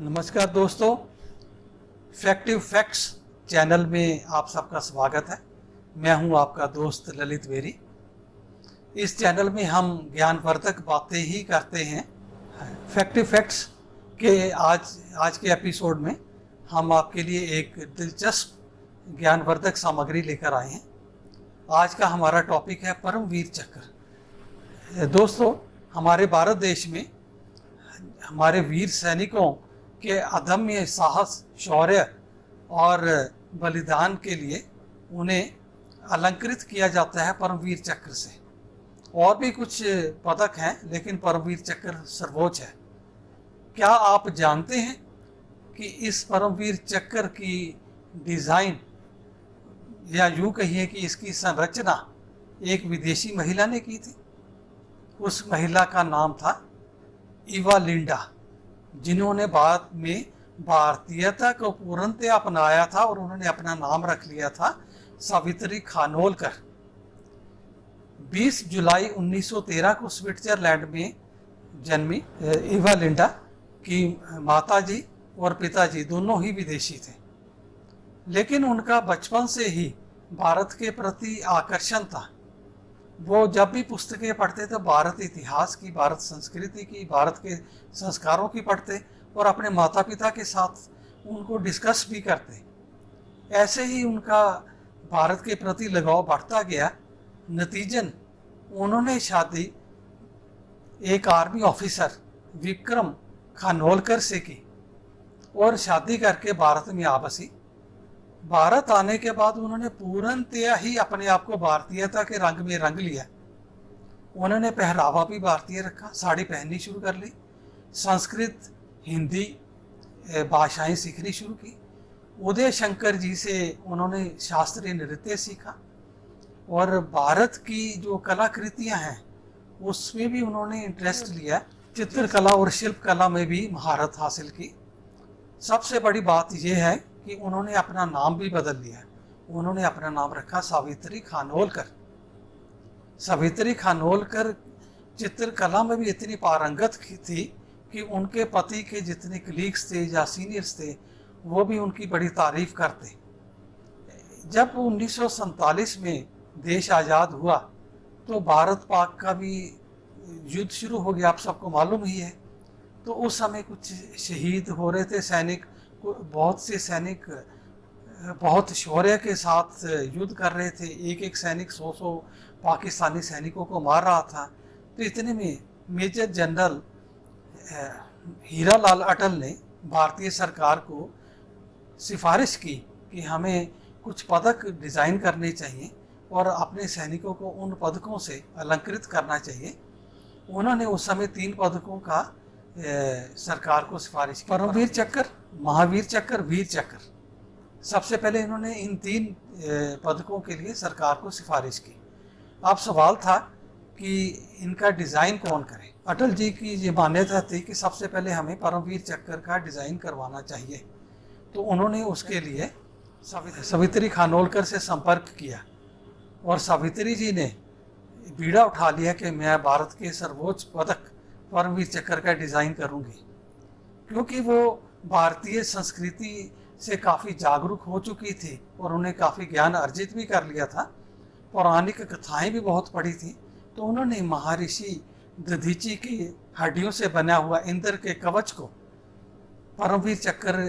नमस्कार दोस्तों, फैक्टिव facts channel में आप सबका स्वागत है। मैं हूं आपका दोस्त ललित बेरी। इस चैनल में हम ज्ञानवर्धक बातें ही करते हैं। फैक्टिव फैक्ट्स के आज के एपिसोड में हम आपके लिए एक दिलचस्प ज्ञानवर्धक सामग्री लेकर आए हैं। आज का हमारा टॉपिक है परमवीर चक्र। दोस्तों, हमारे भारत देश में हमारे वीर सैनिकों के अदम्य साहस, शौर्य और बलिदान के लिए उन्हें अलंकृत किया जाता है परमवीर चक्र से। और भी कुछ पदक हैं, लेकिन परमवीर चक्र सर्वोच्च है। क्या आप जानते हैं कि इस परमवीर चक्र की डिज़ाइन, या यूँ कहिए कि इसकी संरचना एक विदेशी महिला ने की थी। उस महिला का नाम था इवा लिंडा, जिन्होंने बाद में भारतीयता को पूर्णतः अपनाया था और उन्होंने अपना नाम रख लिया था सावित्री खानोलकर। 20 जुलाई 1913 को स्विट्जरलैंड में जन्मी इवा लिंडा की माताजी और पिताजी दोनों ही विदेशी थे, लेकिन उनका बचपन से ही भारत के प्रति आकर्षण था। वो जब भी पुस्तकें पढ़ते थे भारत इतिहास की, भारत संस्कृति की, भारत के संस्कारों की पढ़ते और अपने माता पिता के साथ उनको डिस्कस भी करते। ऐसे ही उनका भारत के प्रति लगाव बढ़ता गया। नतीजन उन्होंने शादी एक आर्मी ऑफिसर विक्रम खानोलकर से की और शादी करके भारत में आ बसी। भारत आने के बाद उन्होंने पूर्णतया ही अपने आप को भारतीयता के रंग में रंग लिया। उन्होंने पहरावा भी भारतीय रखा, साड़ी पहननी शुरू कर ली, संस्कृत, हिंदी भाषाएं सीखनी शुरू की। उदय शंकर जी से उन्होंने शास्त्रीय नृत्य सीखा और भारत की जो कलाकृतियां हैं उसमें भी उन्होंने इंटरेस्ट लिया। चित्रकला और शिल्पकला में भी महारत हासिल की। सबसे बड़ी बात यह है कि उन्होंने अपना नाम भी बदल लिया। उन्होंने अपना नाम रखा सावित्री खानोलकर। सावित्री खानोलकर चित्रकला में भी इतनी पारंगत थी कि उनके पति के जितने कलीग्स थे या सीनियर्स थे वो भी उनकी बड़ी तारीफ करते। जब 1947 में देश आज़ाद हुआ तो भारत पाक का भी युद्ध शुरू हो गया, आप सबको मालूम ही है। तो उस समय कुछ शहीद हो रहे थे सैनिक, बहुत से सैनिक बहुत शौर्य के साथ युद्ध कर रहे थे। एक एक सैनिक 100 पाकिस्तानी सैनिकों को मार रहा था। तो इतने में मेजर जनरल हीरा लाल अटल ने भारतीय सरकार को सिफारिश की कि हमें कुछ पदक डिज़ाइन करने चाहिए और अपने सैनिकों को उन पदकों से अलंकृत करना चाहिए। उन्होंने उस समय 3 पदकों का सरकार को सिफारिश की, परमवीर चक्र, महावीर चक्र, वीर चक्र। सबसे पहले इन्होंने इन 3 पदकों के लिए सरकार को सिफारिश की। अब सवाल था कि इनका डिज़ाइन कौन करे। अटल जी की ये मान्यता थी कि सबसे पहले हमें परमवीर चक्र का डिज़ाइन करवाना चाहिए। तो उन्होंने उसके लिए सावित्री खानोलकर से संपर्क किया और सावित्री जी ने बीड़ा उठा लिया कि मैं भारत के सर्वोच्च पदक परमवीर चक्र का डिज़ाइन करूंगी। क्योंकि वो भारतीय संस्कृति से काफ़ी जागरूक हो चुकी थी और उन्हें काफ़ी ज्ञान अर्जित भी कर लिया था, पौराणिक कथाएं भी बहुत पढ़ी थी। तो उन्होंने महर्षि दधीची की हड्डियों से बना हुआ इंद्र के कवच को परमवीर चक्र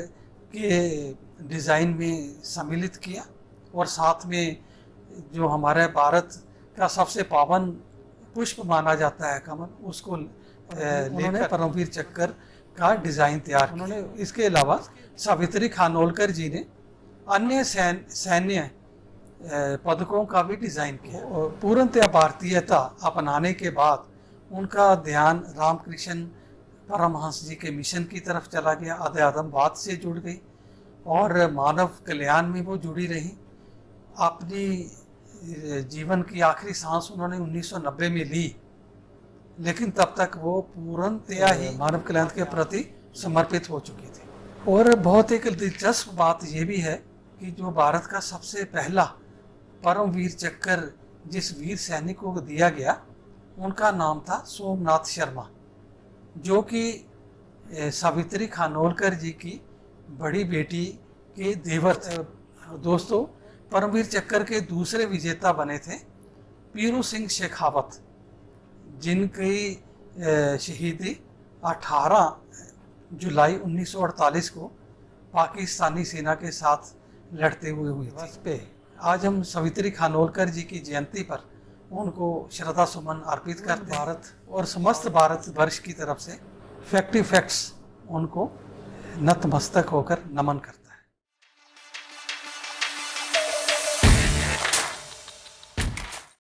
के डिज़ाइन में सम्मिलित किया और साथ में जो हमारे भारत का सबसे पावन पुष्प माना जाता है कमल, उसको उन्होंने परमवीर चक्र का डिज़ाइन तैयार किया। उन्होंने इसके अलावा सावित्री खानोलकर जी ने अन्य सैन्य पदकों का भी डिज़ाइन किया। और पूर्णतः भारतीयता अपनाने के बाद उनका ध्यान रामकृष्ण परमहंस जी के मिशन की तरफ चला गया। अध्यात्मवाद से जुड़ गई और मानव कल्याण में वो जुड़ी रही। अपनी जीवन की आखिरी सांस उन्होंने 1990 में ली, लेकिन तब तक वो पूर्णतया ही मानव कल्याण के प्रति समर्पित हो चुकी थी। और बहुत एक दिलचस्प बात ये भी है कि जो भारत का सबसे पहला परमवीर चक्र जिस वीर सैनिक को दिया गया उनका नाम था सोमनाथ शर्मा, जो कि सावित्री खानोलकर जी की बड़ी बेटी के देवर थे। दोस्तों, परमवीर चक्र के दूसरे विजेता बने थे पीरू सिंह शेखावत, जिनकी शहीदी 18 जुलाई 1948 को पाकिस्तानी सेना के साथ लड़ते हुए हुई थी। पे आज हम सावित्री खानोलकर जी की जयंती पर उनको श्रद्धा सुमन अर्पित करते हैं। भारत और समस्त भारत वर्ष की तरफ से फैक्ट इफेक्ट्स उनको नतमस्तक होकर नमन करते हैं।